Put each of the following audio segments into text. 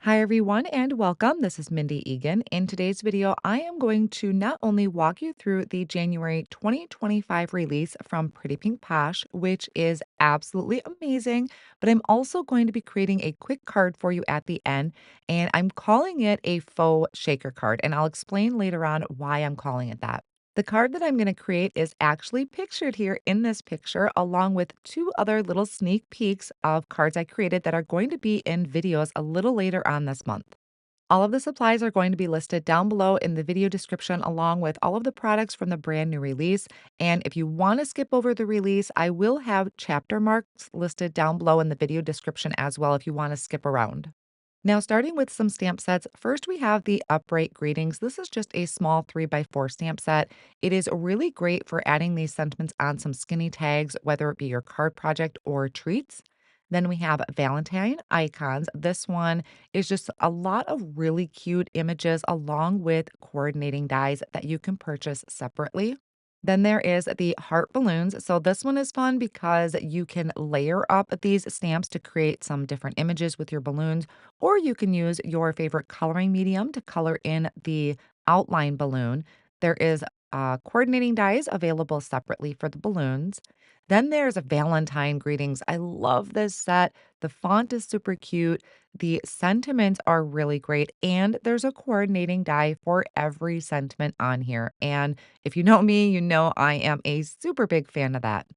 Hi, everyone, and welcome. This is Mindy Eggen. In today's video, I am going to not only walk you through the January 2025 release from Pretty Pink Posh, which is absolutely amazing, but I'm also going to be creating a quick card for you at the end, and I'm calling it a faux shaker card, and I'll explain later on why I'm calling it that. The card that I'm going to create is actually pictured here in this picture, along with two other little sneak peeks of cards I created that are going to be in videos a little later on this month. All of the supplies are going to be listed down below in the video description, along with all of the products from the brand new release. And if you want to skip over the release, I will have chapter marks listed down below in the video description as well if you want to skip around. Now, starting with some stamp sets, first we have the Upright Greetings. This is just a small 3x4 stamp set. It is really great for adding these sentiments on some skinny tags, whether it be your card project or treats. Then we have Valentine icons. This one is just a lot of really cute images along with coordinating dies that you can purchase separately. Then there is the heart balloons. So this one is fun because you can layer up these stamps to create some different images with your balloons, or you can use your favorite coloring medium to color in the outline balloon. There is coordinating dies available separately for the balloons. Then there's a Valentine greetings. I love this set. The font is super cute. The sentiments are really great. And there's a coordinating die for every sentiment on here. And if you know me, you know I am a super big fan of that.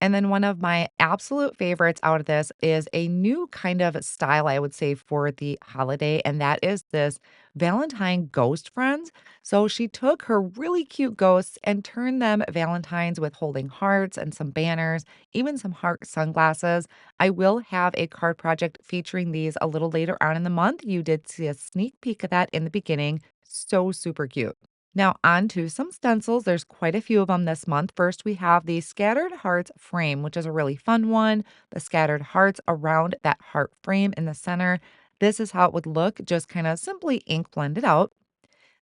And then one of my absolute favorites out of this is a new kind of style, I would say, for the holiday, and that is this Valentine ghost friends. So she took her really cute ghosts and turned them Valentines with holding hearts and some banners, even some heart sunglasses. I will have a card project featuring these a little later on in the month. You did see a sneak peek of that in the beginning. So super cute. Now, on to some stencils. There's quite a few of them this month. First, we have the Scattered Hearts frame, which is a really fun one. The scattered hearts around that heart frame in the center. This is how it would look, just kind of simply ink blended out.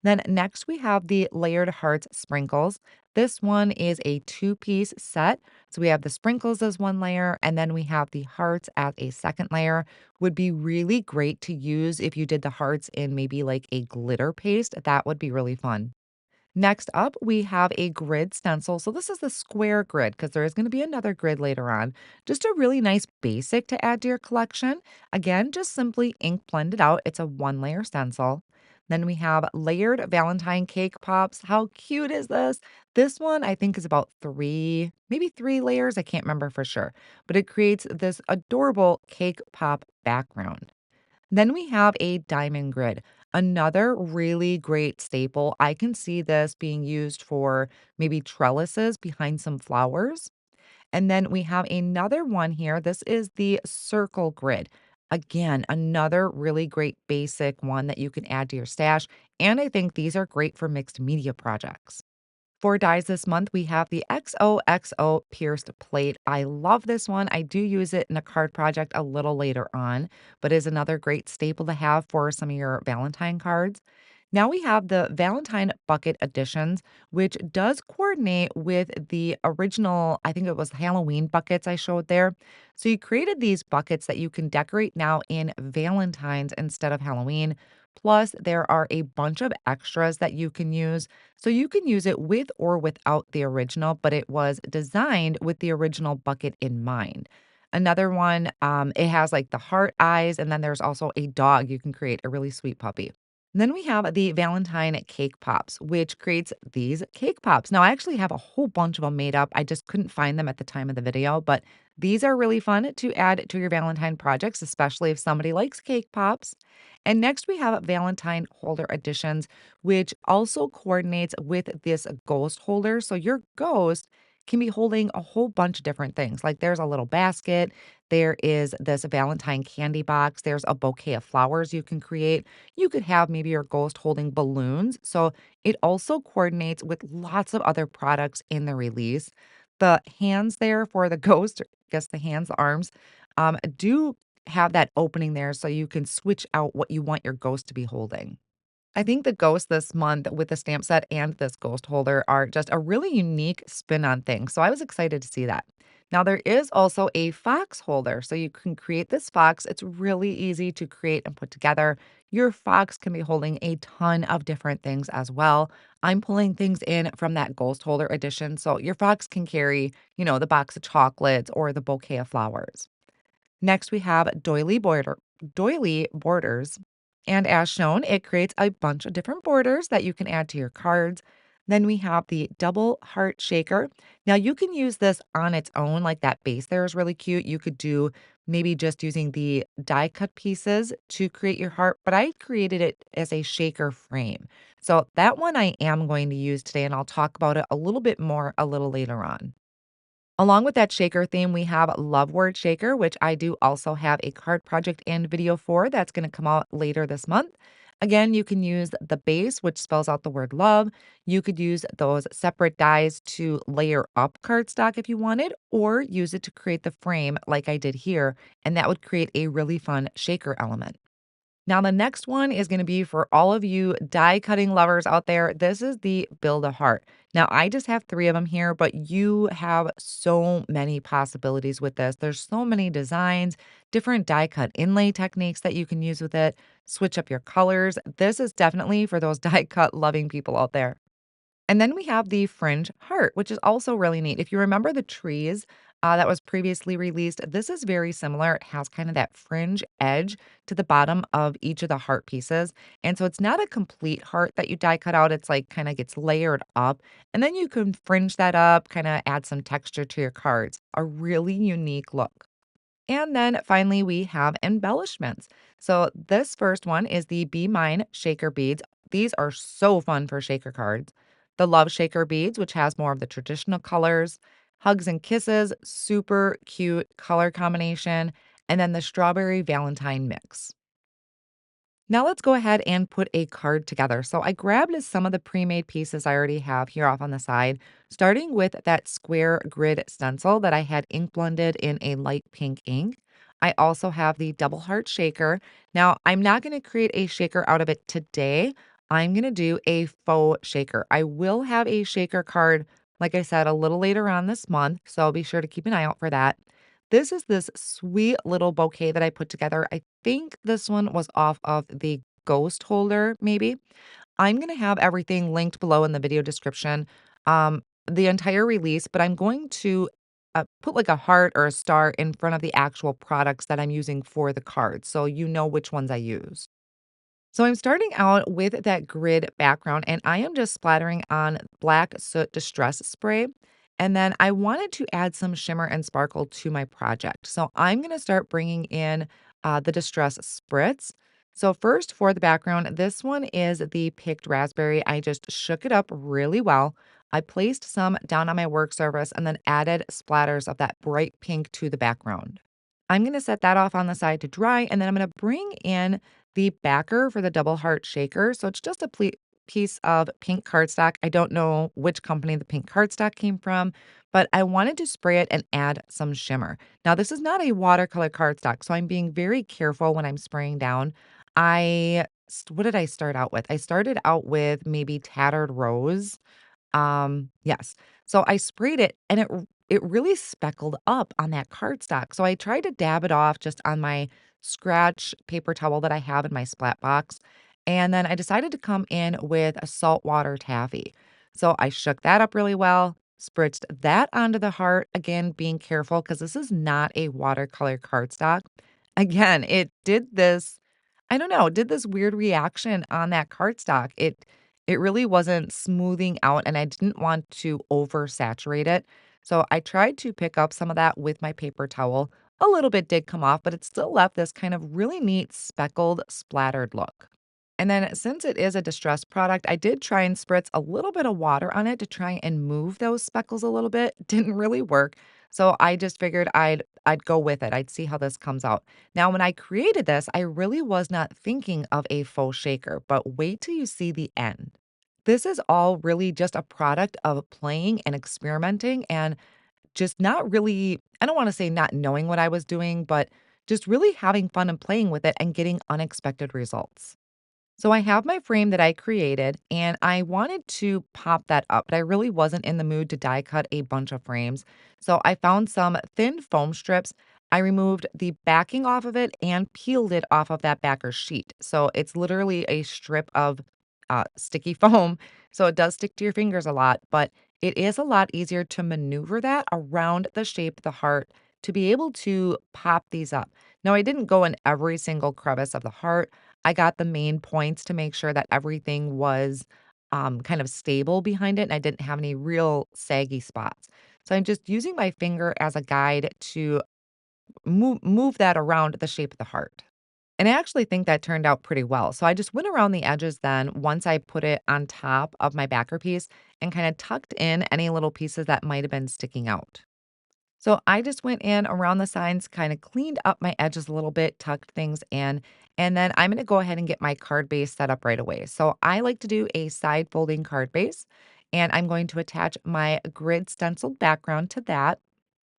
Then next, we have the Layered Hearts sprinkles. This one is a two-piece set. So we have the sprinkles as one layer, and then we have the hearts as a second layer. Would be really great to use if you did the hearts in maybe like a glitter paste. That would be really fun. Next up, we have a grid stencil. So this is the square grid because there is going to be another grid later on. Just a really nice basic to add to your collection. Again, just simply ink blend it out. It's a one layer stencil. Then we have layered Valentine cake pops. How cute is this? This one I think is about three, maybe three layers. I can't remember for sure, but it creates this adorable cake pop background. Then we have a diamond grid, another really great staple. I can see this being used for maybe trellises behind some flowers. And then we have another one here. This is the circle grid. Again, another really great basic one that you can add to your stash. And I think these are great for mixed media projects. For dyes this month, we have the XOXO pierced plate. I love this one. I do use it in a card project a little later on, but is another great staple to have for some of your Valentine cards. Now we have the Valentine bucket editions, which does coordinate with the original, I think it was Halloween buckets I showed there. So you created these buckets that you can decorate now in Valentine's instead of Halloween. Plus, there are a bunch of extras that you can use. So you can use it with or without the original, but it was designed with the original bucket in mind. Another one, it has like the heart eyes, and then there's also a dog. You can create a really sweet puppy. Then we have the Valentine cake pops, which creates these cake pops. Now, I actually have a whole bunch of them made up. I just couldn't find them at the time of the video, but these are really fun to add to your Valentine projects, especially if somebody likes cake pops. And next, we have Valentine holder editions, which also coordinates with this ghost holder. So your ghost can be holding a whole bunch of different things. Like there's a little basket, there is this Valentine candy box, there's a bouquet of flowers you can create. You could have maybe your ghost holding balloons. So it also coordinates with lots of other products in the release. The hands there for the ghost, or I guess the hands, the arms, do have that opening there so you can switch out what you want your ghost to be holding. I think the ghosts this month with the stamp set and this ghost holder are just a really unique spin on things. So I was excited to see that. Now, there is also a fox holder, so you can create this fox. It's really easy to create and put together. Your fox can be holding a ton of different things as well. I'm pulling things in from that ghost holder edition, so your fox can carry, the box of chocolates or the bouquet of flowers. Next, we have doily borders. And as shown, it creates a bunch of different borders that you can add to your cards. Then we have the double heart shaker. Now, you can use this on its own, like that base there is really cute. You could do maybe just using the die cut pieces to create your heart, but I created it as a shaker frame. So that one I am going to use today, and I'll talk about it a little bit more a little later on. Along with that shaker theme, we have Love Word Shaker, which I do also have a card project and video for that's going to come out later this month. Again, you can use the base, which spells out the word love. You could use those separate dies to layer up cardstock if you wanted, or use it to create the frame like I did here, and that would create a really fun shaker element. Now, the next one is going to be for all of you die cutting lovers out there. This is the Build a Heart. Now, I just have three of them here, but you have so many possibilities with this. There's so many designs, different die cut inlay techniques that you can use with it, switch up your colors. This is definitely for those die cut loving people out there. And then we have the Fringe heart, which is also really neat. If you remember the trees that was previously released, this is very similar. It has kind of that fringe edge to the bottom of each of the heart pieces. And so it's not a complete heart that you die cut out. It's like kind of gets layered up. And then you can fringe that up, kind of add some texture to your cards. A really unique look. And then finally, we have embellishments. So this first one is the Be Mine shaker beads. These are so fun for shaker cards. The Love Shaker beads, which has more of the traditional colors. Hugs and Kisses, super cute color combination. And then the Strawberry Valentine mix. Now let's go ahead and put a card together. So I grabbed some of the pre-made pieces I already have here off on the side, starting with that square grid stencil that I had ink blended in a light pink ink. I also have the double heart shaker. Now I'm not going to create a shaker out of it today. I'm going to do a faux shaker. I will have a shaker card, like I said, a little later on this month. So be sure to keep an eye out for that. This sweet little bouquet that I put together. I think this one was off of the ghost holder, maybe. I'm going to have everything linked below in the video description, the entire release, but I'm going to put like a heart or a star in front of the actual products that I'm using for the cards, so you know which ones I use. So I'm starting out with that grid background and I am just splattering on black soot distress spray. And then I wanted to add some shimmer and sparkle to my project. So I'm going to start bringing in the distress spritz. So first for the background, this one is the picked raspberry. I just shook it up really well. I placed some down on my work surface and then added splatters of that bright pink to the background. I'm going to set that off on the side to dry, and then I'm going to bring in the backer for the double heart shaker. So it's just a piece of pink cardstock. I don't know which company the pink cardstock came from, but I wanted to spray it and add some shimmer. Now, this is not a watercolor cardstock, so I'm being very careful when I'm spraying down. What did I start out with? I started out with maybe Tattered Rose. Yes. So I sprayed it and it really speckled up on that cardstock. So I tried to dab it off just on my scratch paper towel that I have in my splat box. And then I decided to come in with a saltwater taffy. So I shook that up really well, spritzed that onto the heart, again, being careful because this is not a watercolor cardstock. Again, it did this, I don't know, did this weird reaction on that cardstock. It really wasn't smoothing out and I didn't want to oversaturate it. So I tried to pick up some of that with my paper towel. A little bit did come off, but it still left this kind of really neat speckled, splattered look. And then since it is a distressed product, I did try and spritz a little bit of water on it to try and move those speckles a little bit. Didn't really work. So I just figured I'd go with it. I'd see how this comes out. Now, when I created this, I really was not thinking of a faux shaker, but wait till you see the end. This is all really just a product of playing and experimenting and just not really, I don't want to say not knowing what I was doing, but just really having fun and playing with it and getting unexpected results. So I have my frame that I created and I wanted to pop that up, but I really wasn't in the mood to die cut a bunch of frames. So I found some thin foam strips. I removed the backing off of it and peeled it off of that backer sheet. So it's literally a strip of sticky foam. So it does stick to your fingers a lot, but it is a lot easier to maneuver that around the shape of the heart to be able to pop these up. Now, I didn't go in every single crevice of the heart. I got the main points to make sure that everything was, kind of stable behind it, and I didn't have any real saggy spots. So I'm just using my finger as a guide to move that around the shape of the heart. And I actually think that turned out pretty well. So I just went around the edges then once I put it on top of my backer piece and kind of tucked in any little pieces that might have been sticking out. So I just went in around the sides, kind of cleaned up my edges a little bit, tucked things in, and then I'm going to go ahead and get my card base set up right away. So I like to do a side folding card base, and I'm going to attach my grid stenciled background to that.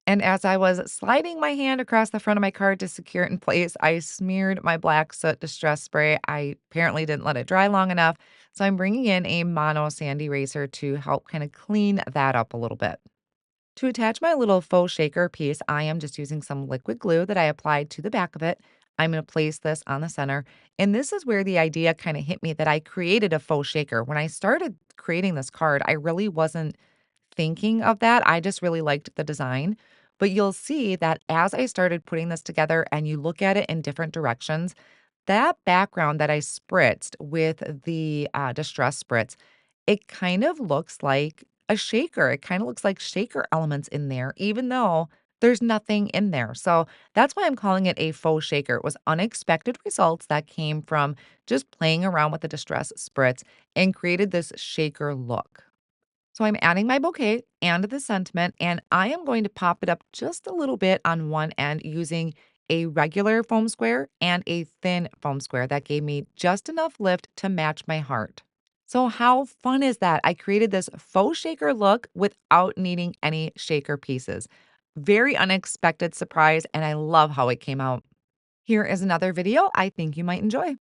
And as I was sliding my hand across the front of my card to secure it in place, I smeared my black soot distress spray. I apparently didn't let it dry long enough. So I'm bringing in a mono sand eraser to help kind of clean that up a little bit. To attach my little faux shaker piece, I am just using some liquid glue that I applied to the back of it. I'm going to place this on the center. And this is where the idea kind of hit me that I created a faux shaker. When I started creating this card, I really wasn't thinking of that. I just really liked the design. But you'll see that as I started putting this together and you look at it in different directions, that background that I spritzed with the distress spritz, it kind of looks like a shaker. It kind of looks like shaker elements in there, even though there's nothing in there. So that's why I'm calling it a faux shaker. It was unexpected results that came from just playing around with the distress spritz and created this shaker look. So I'm adding my bouquet and the sentiment, and I am going to pop it up just a little bit on one end using a regular foam square and a thin foam square that gave me just enough lift to match my heart. So how fun is that? I created this faux shaker look without needing any shaker pieces. Very unexpected surprise, and I love how it came out. Here is another video I think you might enjoy.